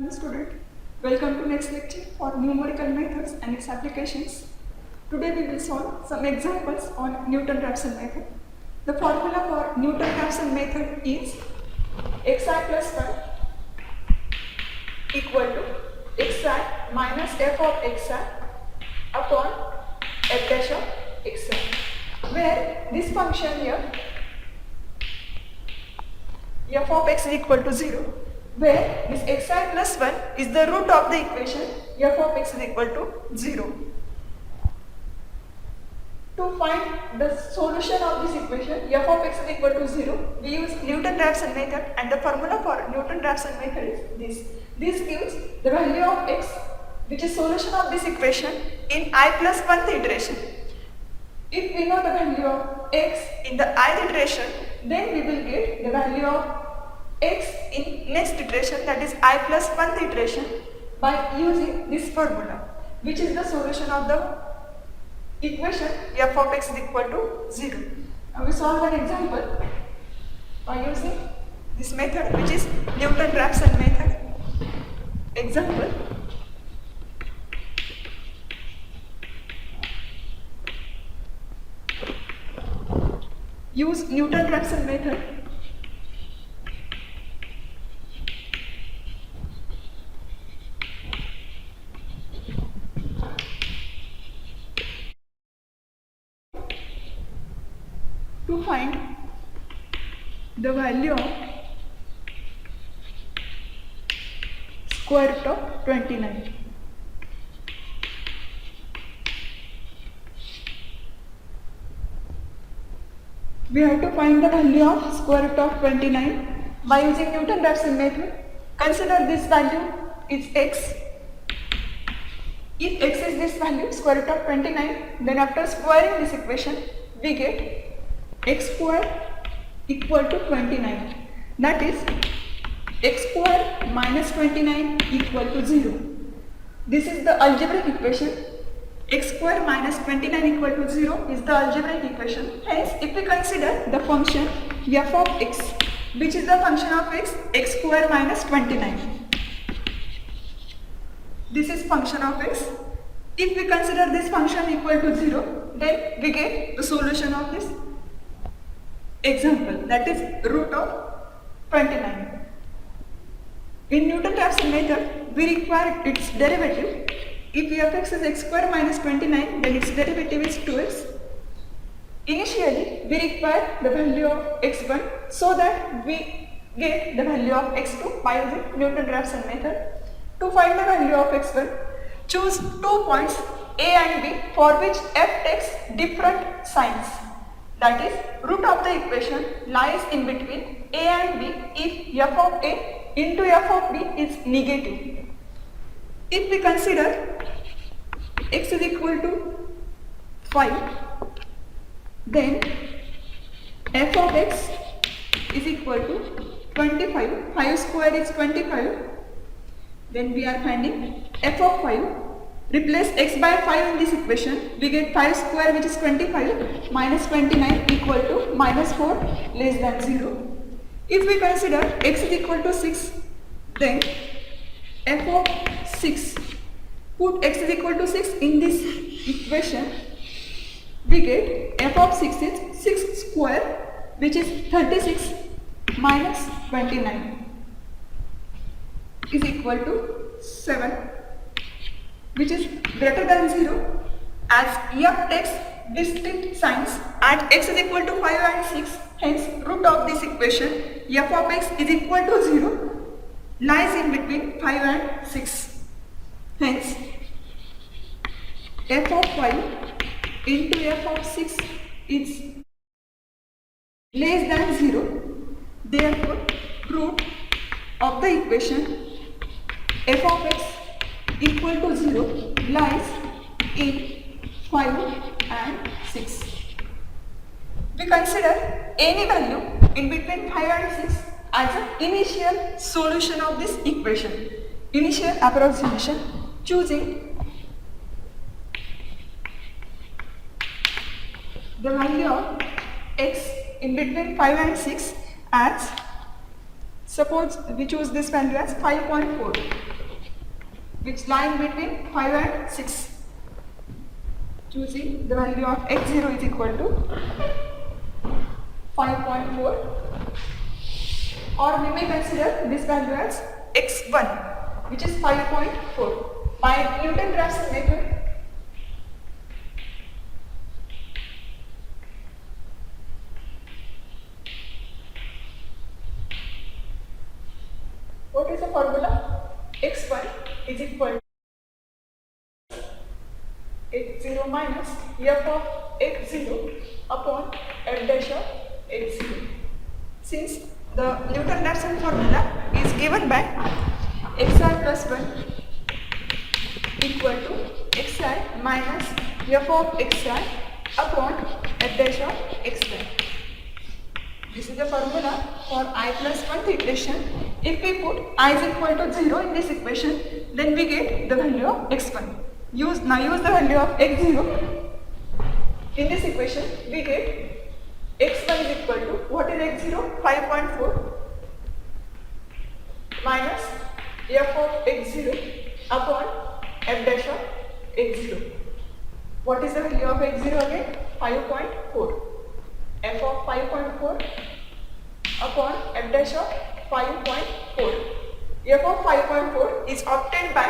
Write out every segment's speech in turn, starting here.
Hello student, welcome to next lecture for numerical methods and its applications. Today we will solve some examples on Newton-Raphson method. The formula for Newton-Raphson method is xi plus 1 equal to xi minus f of xi upon f dash of xi, where this function here f of x is equal to 0, where this xi plus 1 is the root of the equation f of x is equal to 0. To find the solution of this equation f of x is equal to 0, we use Newton-Raphson method, and the formula for Newton-Raphson method is this. This gives the value of x, which is solution of this equation, in I plus 1th iteration. If we know the value of x in the ith iteration, then we will get the value of x in next iteration, that is I plus 1th iteration, by using this formula, which is the solution of the equation f of x is equal to 0. Now we solve an example by using this method, which is Newton-Raphson method. Example: use Newton-Raphson method to find the value of square root of 29. We have to find the value of square root of 29 by using Newton-Raphson method. Consider this value is x. If x is this value, square root of 29, then after squaring this equation, we get x square equal to 29. That is x square minus 29 equal to 0. This is the algebraic equation. X square minus 29 equal to 0 is the algebraic equation. Hence, if we consider the function f of x, which is the function of x square minus 29. This is function of x. If we consider this function equal to 0, then we get the solution of this example, that is root of 29. In Newton-Raphson method, we require its derivative. If f(x) is x square minus 29, then its derivative is 2x. Initially, we require the value of x1 so that we get the value of x2 by using Newton-Raphson method. To find the value of x1, choose 2 points a and b for which f takes different signs. That is, root of the equation lies in between a and b if f of a into f of b is negative. If we consider x is equal to 5, then f of x is equal to 25. 5 square is 25. Then we are finding f of 5. Replace x by 5 in this equation. We get 5 square, which is 25, minus 29 equal to minus 4 less than 0. If we consider x is equal to 6, then f of 6, put x is equal to 6 in this equation, we get f of 6 is 6 square, which is 36 minus 29 is equal to 7, which is greater than 0, as f takes distinct signs at x is equal to 5 and 6. Hence, root of this equation f of x is equal to 0 lies in between 5 and 6. Hence, f of 5 into f of 6 is less than 0. Therefore, root of the equation f of x equal to 0 lies in 5 and 6. We consider any value in between 5 and 6 as an initial solution of this equation, initial approximation, choosing the value of x in between 5 and 6 as Suppose we choose this value as 5.4, which lying between 5 and 6. Choosing the value of x0 is equal to 5.4, or we may consider this value as x1, which is 5.4. By Newton-Raphson method, what is the formula? x1 is equal to x0 minus f of x0 upon f dash of x0. Since the Newton-Raphson formula is given by xi plus 1 equal to xi minus f of xi upon f dash of xi. This is the formula for I plus 1th equation. If we put I is equal to 0 in this equation, then we get the value of x1. Use the value of x0 in this equation. We get x1 is equal to, what is x0? 5.4 minus f of x0 upon f dash of x0. What is the value of x0 again? 5.4. f of 5.4 upon f dash of 5.4. f of 5.4 is obtained by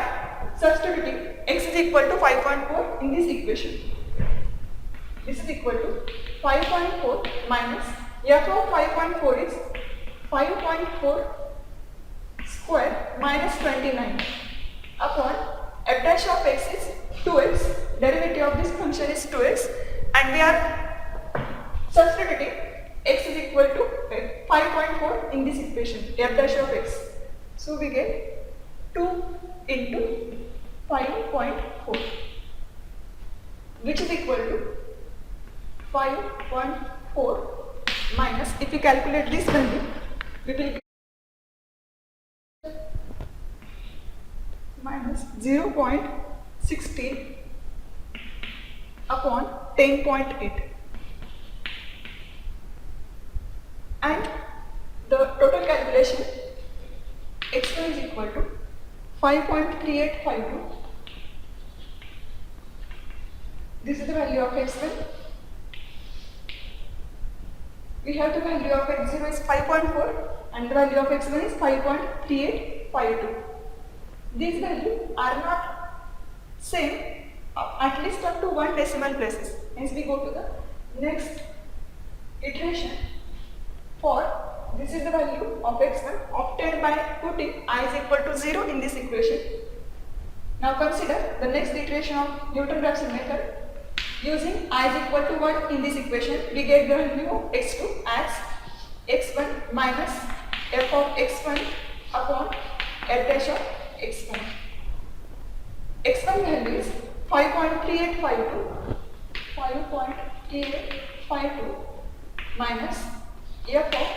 substituting x is equal to 5.4 in this equation. This is equal to 5.4 minus f of 5.4 is 5.4 square minus 29 upon f dash of x is 2x. Derivative of this function is 2x, and we are substituting x is equal to 5.4 in this equation, f dash of x. So we get 2 into 5.4, which is equal to 5.4 minus, if we calculate this value, we will get minus 0.16 upon 10.8. And the total calculation, x1 is equal to 5.3852. This is the value of x1. We have the value of x0 is 5.4 and the value of x1 is 5.3852. These values are not same at least up to 1 decimal places. Hence we go to the next iteration. For this is the value of x1 obtained by putting I is equal to 0 in this equation. Now consider the next iteration of Newton-Raphson method. Using I is equal to 1 in this equation, we get the value of x2 as x1 minus f of x1 upon f dash of x1. x1 value is 5.3852 minus f of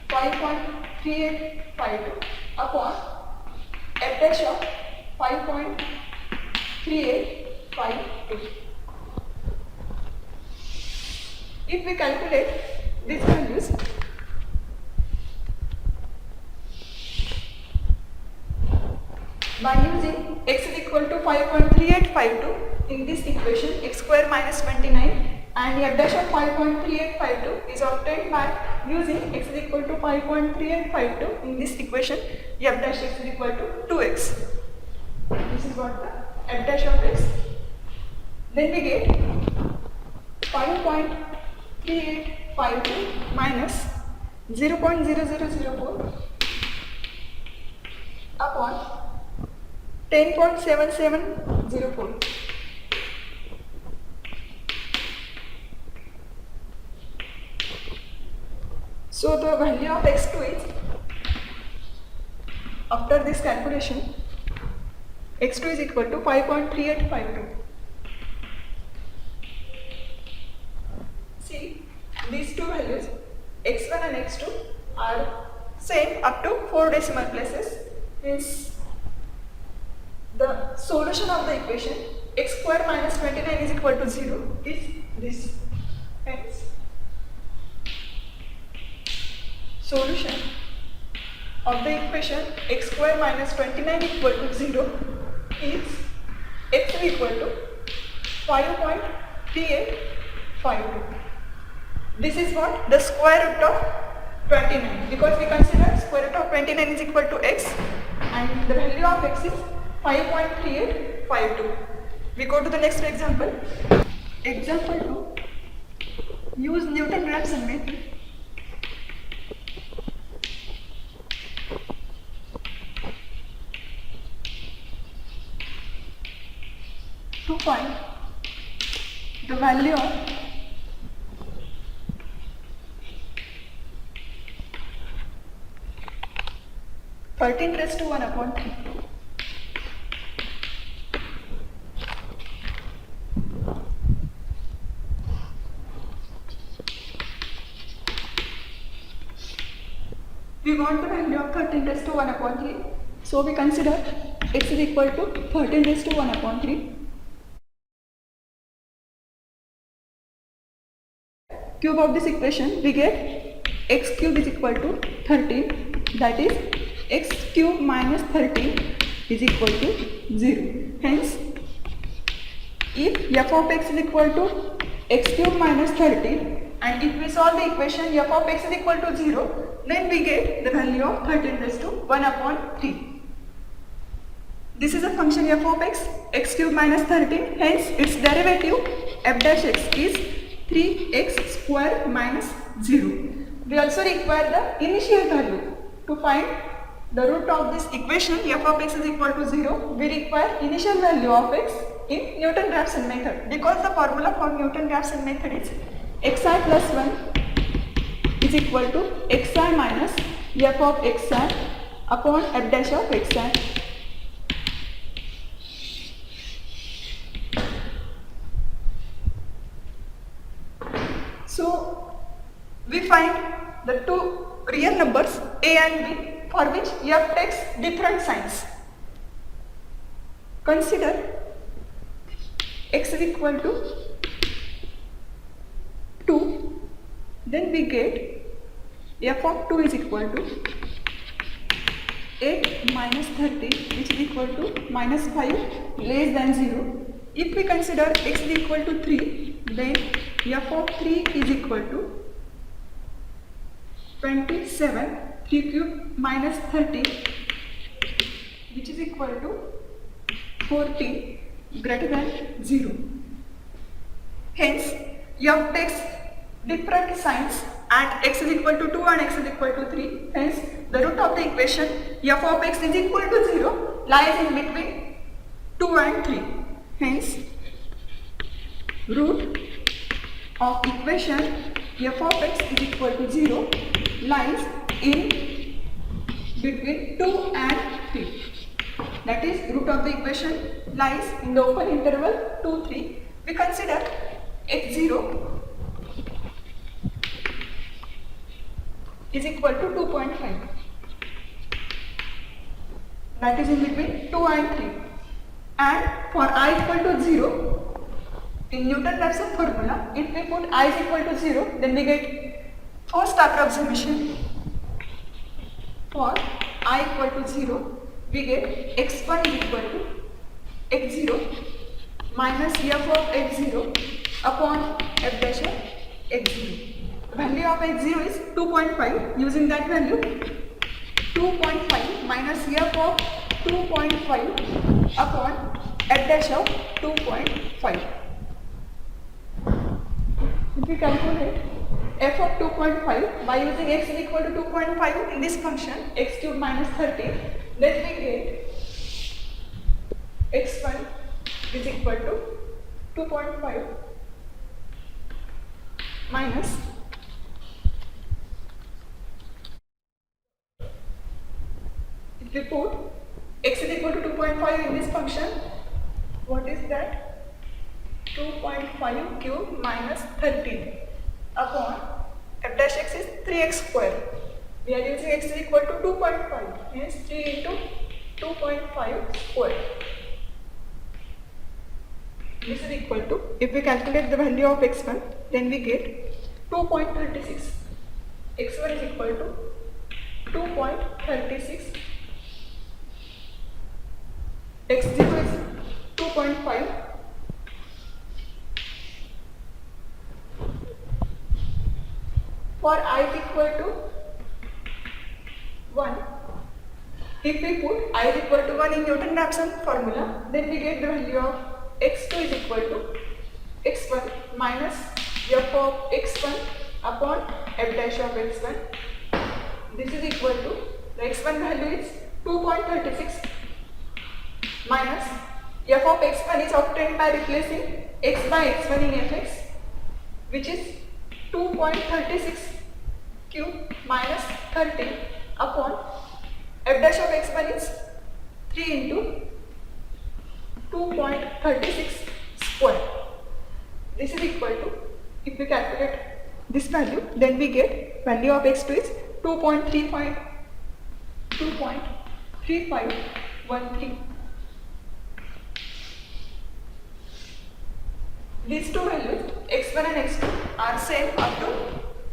5.3852 upon f dash of 5.3852. If we calculate these values, by using x is equal to 5.3852 in this equation, x square minus 29, and f dash of 5.3852 is obtained by using x is equal to 5.3852 in this equation, f dash x is equal to 2x. This is what the f dash of x. Then we get 5.3852 minus 0.0004 upon 10.7704. So the value of x2 is, after this calculation, x2 is equal to 5.3852. See, these two values x1 and x2 are same up to 4 decimal places. Means the solution of the equation x square minus 29 is equal to 0 is this. Hence, solution of the equation x square minus 29 equal to 0 is x is equal to 5.3852. This is what? The square root of 29, because we consider square root of 29 is equal to x and the value of x is 5.3852. We go to the next example. Example 2. Use Newton-Raphson method to find the value of (13 raised to 1 upon 3). We want the value of 13 raised to 1 upon 3. So we consider x is equal to 13 raised to 1 upon 3. Cube of this equation, we get x cube is equal to 13, that is x cube minus 13 is equal to 0. Hence, if f of x is equal to x cube minus 13 and if we solve the equation f of x is equal to 0, then we get the value of 13 raised to 1 upon 3. This is a function f of x cube minus 13, hence its derivative f dash x is 3x square minus 0. We also require the initial value. To find the root of this equation f of x is equal to 0, we require initial value of x in Newton-Raphson method, because the formula for Newton-Raphson method is xi plus 1 is equal to xi minus f of xi upon f dash of xi. So we find the two real numbers a and b for which f takes different signs. Consider x is equal to 2, then we get f of 2 is equal to 8 minus 30, which is equal to minus 5 less than 0. If we consider x is equal to 3, then f of 3 is equal to 27, 3 cube minus 30, which is equal to 40 greater than 0. Hence, f takes different signs and x is equal to 2 and x is equal to 3. Hence, the root of the equation f of x is equal to 0 lies in between 2 and 3. Hence, root of equation f of x is equal to 0 lies in between 2 and 3. That is, root of the equation lies in the open interval 2, 3. We consider x0 is equal to 2.5. That is in between 2 and 3. And for I equal to 0, in Newton-Raphson formula, if we put I is equal to 0, then we get first approximation. For I equal to 0, we get x1 is equal to x0 minus f of x0 upon f dash of x0. Value of x0 is 2.5. Using that value, 2.5 minus f of 2.5 upon f dash of 2.5. If we calculate f of 2.5 by using x is equal to 2.5 in this function x cube minus 30, then we get x1 is equal to 2.5 minus if we put x is equal to 2.5 in this function, what is that? 2.5 cube minus 13 upon f dash x is 3x square. We are using x is equal to 2.5, means 3 into 2.5 square. This is equal to, if we calculate the value of x1, then we get 2.36. x1 is equal to 2.36, x0 is 2.5, for I is equal to 1. If we put I is equal to 1 in Newton-Raphson formula, then we get the value of x2 is equal to x1 minus f of x1 upon f dash of x1. This is equal to, the x1 value is 2.36 minus f of x1 is obtained by replacing x by x1 in fx, which is 2.36 cube minus 13 upon f dash of x1 is 3 into 2.36 square. This is equal to, if we calculate this value, then we get value of x2 is 2.3513. These two values, x1 and x2, are same up to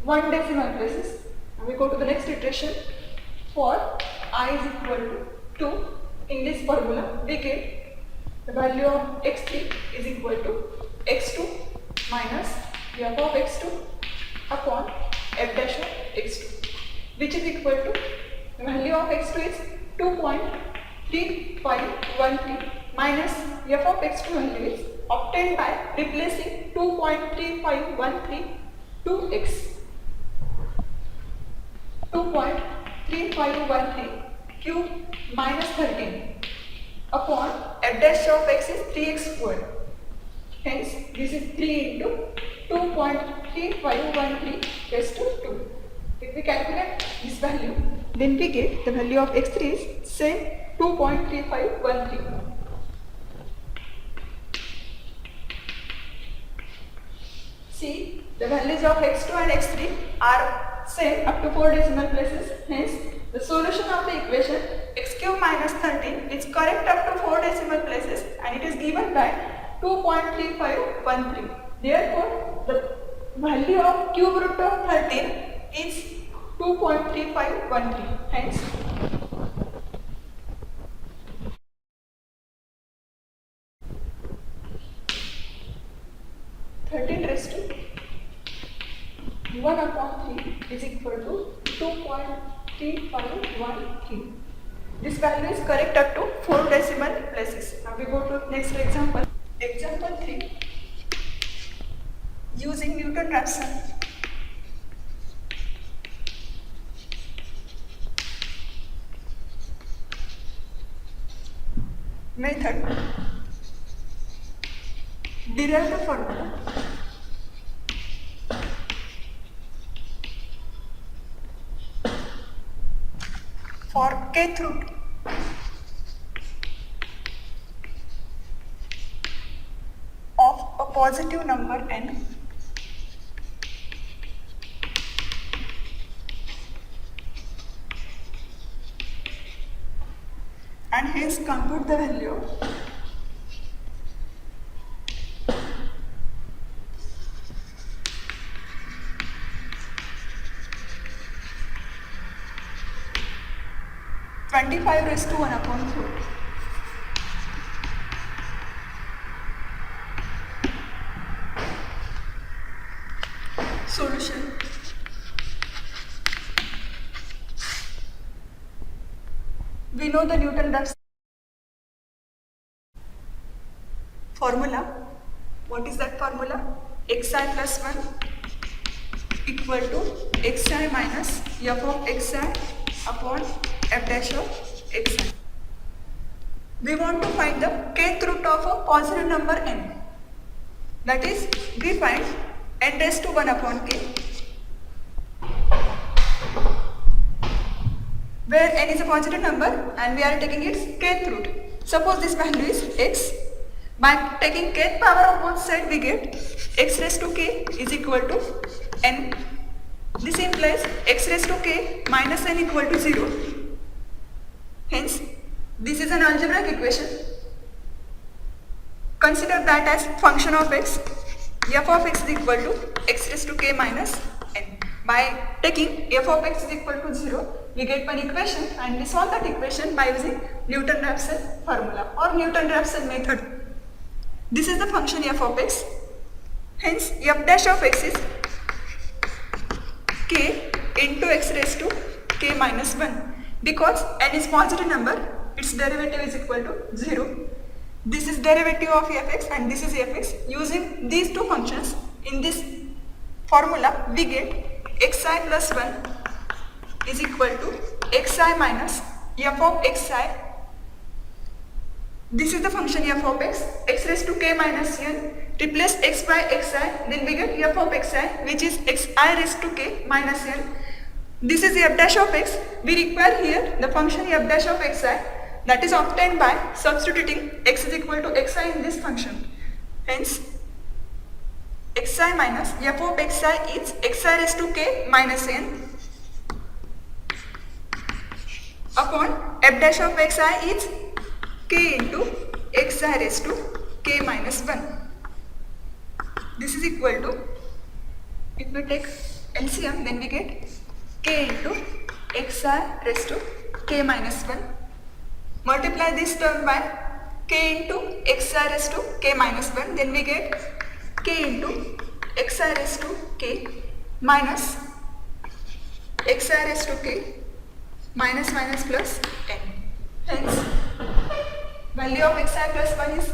1 decimal places. Now we go to the next iteration. For I is equal to 2, in this formula we get the value of x3 is equal to x2 minus f of x2 upon f dash of x2, which is equal to, the value of x2 is 2.3513 minus f of x2 value is obtained by replacing 2.3513 to x. 2.3513 cube minus 13 upon f dash of x is 3x square. Hence, this is 3 into 2.3513 raised to 2. If we calculate this value, then we get the value of x3 is same 2.3513. See, the values of x2 and x3 are same up to 4 decimal places. Hence, the solution of the equation x cube minus 13 is correct up to 4 decimal places and it is given by 2.3513. Therefore, the value of cube root of 13 is 2.3513. Hence, raised to 1 upon 3 is equal to 2.3513. This value is correct up to 4 decimal places. Now we go to next example. Example 3. Using Newton-Raphson method, derive the formula for kth root of a positive number n and hence compute the value raised to 1 upon 4. Solution. We know the Newton-Raphson formula. What is that formula? xi plus 1 equal to xi minus f of xi upon f dash of xi. We want to find the kth root of a positive number n. That is, we find n raised to 1 upon k, where n is a positive number and we are taking its kth root. Suppose this value is x. By taking kth power of both sides, we get x raised to k is equal to n. This implies x raised to k minus n equal to 0. Hence, this is an algebraic equation. Consider that as function of x. F of x is equal to x raised to k minus n. By taking f of x is equal to 0, we get one equation and we solve that equation by using Newton-Raphson formula or Newton-Raphson method. This is the function f of x. Hence, f dash of x is k into x raised to k minus 1. Because n is positive number, its derivative is equal to 0. This is derivative of fx and this is fx. Using these two functions in this formula, we get xi plus 1 is equal to xi minus f of xi. This is the function f of x raised to k minus n. Replace x by xi, then we get f of xi, which is xi raised to k minus n. This is f dash of x. We require here the function f dash of xi, that is obtained by substituting x is equal to xi in this function. Hence, xi minus f of xi is xi raised to k minus n upon f dash of xi is k into xi raised to k minus 1. This is equal to, if we take LCM, then we get k into xi raised to k minus 1. Multiply this term by k into xi raised to k minus 1, then we get k into xi raised to k minus xi raised to k minus minus plus n. Hence, value of xi plus 1 is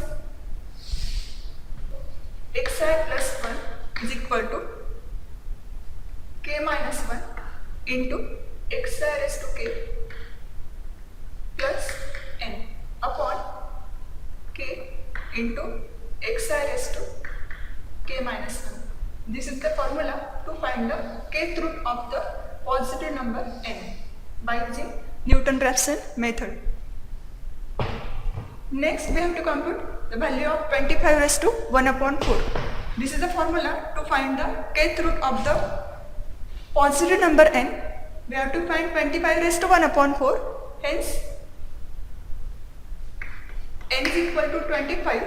xi plus 1 is equal to k minus 1 into xi raised to k plus n upon k into xi raised to k minus 1. This is the formula to find the kth root of the positive number n by using Newton-Raphson method. Next, we have to compute the value of 25 raised to 1 upon 4. This is the formula to find the kth root of the positive number n. We have to find 25 raised to 1 upon 4. Hence, n is equal to 25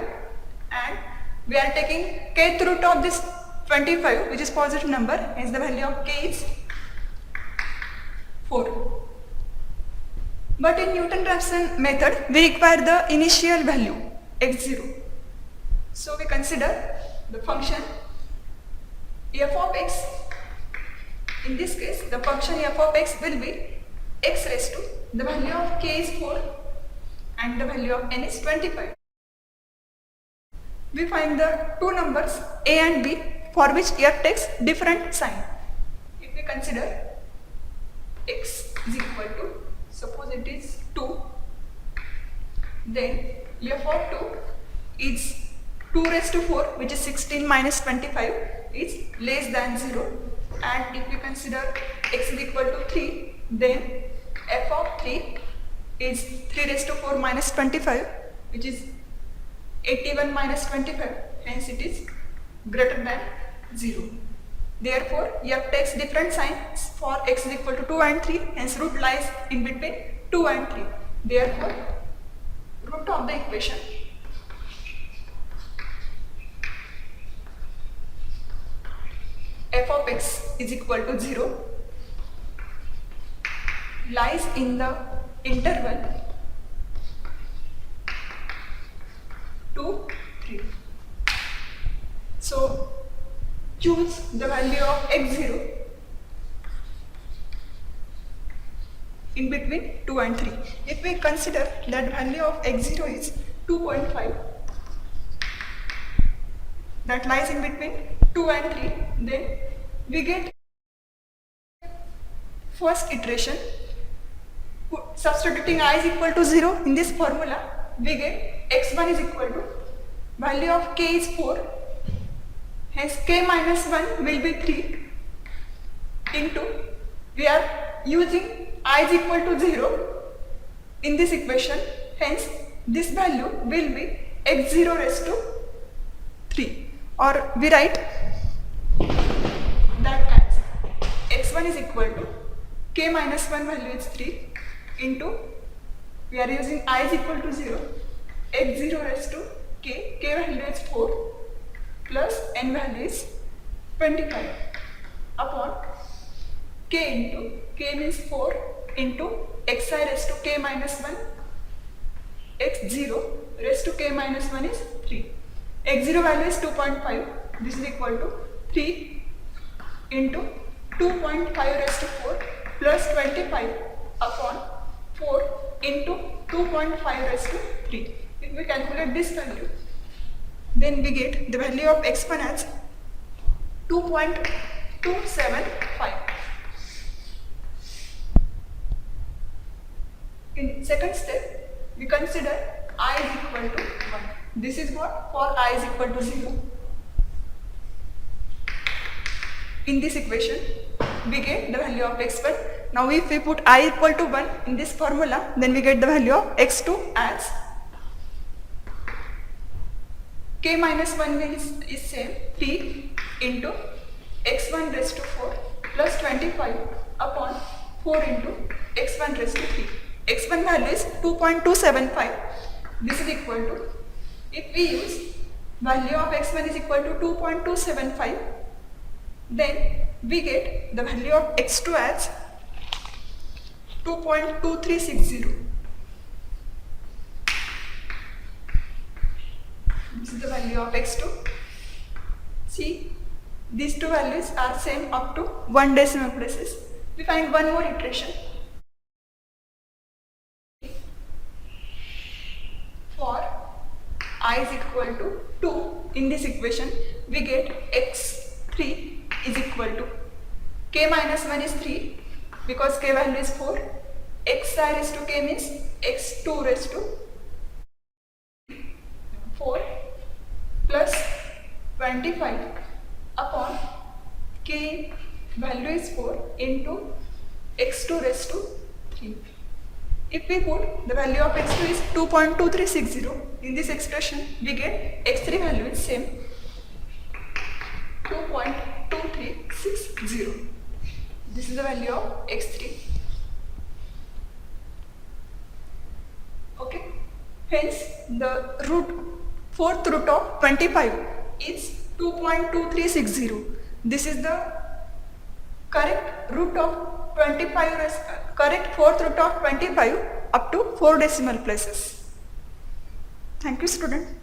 and we are taking kth root of this 25, which is positive number. Hence, the value of k is 4. But in Newton-Raphson method, we require the initial value x0. So we consider the function f of x. In this case, the function f of x will be x raised to, the value of k is 4 and the value of n is 25. We find the two numbers a and b for which f takes different sign. If we consider x is equal to, suppose it is 2, then f of 2 is 2 raised to 4, which is 16 minus 25 is less than 0. And if we consider x is equal to 3, then f of 3 is 3 raised to 4 minus 25, which is 81 minus 25. Hence it is greater than 0. Therefore, f takes different signs for x is equal to 2 and 3. Hence, root lies in between 2 and 3. Therefore, root of the equation f of x is equal to 0 lies in the interval 2, 3. So, choose the value of x0 in between 2 and 3. If we consider that value of x0 is 2.5, that lies in between 2 and 3, then we get first iteration. Substituting I is equal to 0 in this formula, we get x1 is equal to, value of k is 4, hence k minus 1 will be 3 into, we are using I is equal to 0 in this equation, hence this value will be x0 raised to 3, or we write that as x1 is equal to k minus 1 value is 3 into, we are using I is equal to 0, x0 raised to k value is 4 plus n value is 25 upon k into k means 4 into xi raised to k minus 1 x0 raised to k minus 1 is 3. x0 value is 2.5. This is equal to 3 into 2.5 raised to 4 plus 25 upon 4 into 2.5 raised to 3. If we calculate this value, then we get the value of x1 as 2.275. In second step, we consider I is equal to 1. This is what? For I is equal to 0. In this equation, we get the value of x1. Now if we put I equal to 1 in this formula, then we get the value of x2 as k minus 1 is same 3 into x1 raised to 4 plus 25 upon 4 into x1 raised to 3. x1 value is 2.275. This is equal to, if we use value of x1 is equal to 2.275, then we get the value of x2 as 2.2360. This is the value of x2. See, these two values are same up to 1 decimal places. We find one more iteration. For I is equal to 2 in this equation, we get x3 is equal to k minus 1 is 3 because k value is 4. xi raised to k means x2 raised to 4 plus 25 upon k value is 4 into x2 raised to 3. If we put the value of x2 is 2.2360 in this expression, we get x3 value is same 2.2360. This is the value of x3. Okay. Hence, the fourth root of 25 is 2.2360. This is the correct root of 25, correct fourth root of 25 up to 4 decimal places. Thank you, student.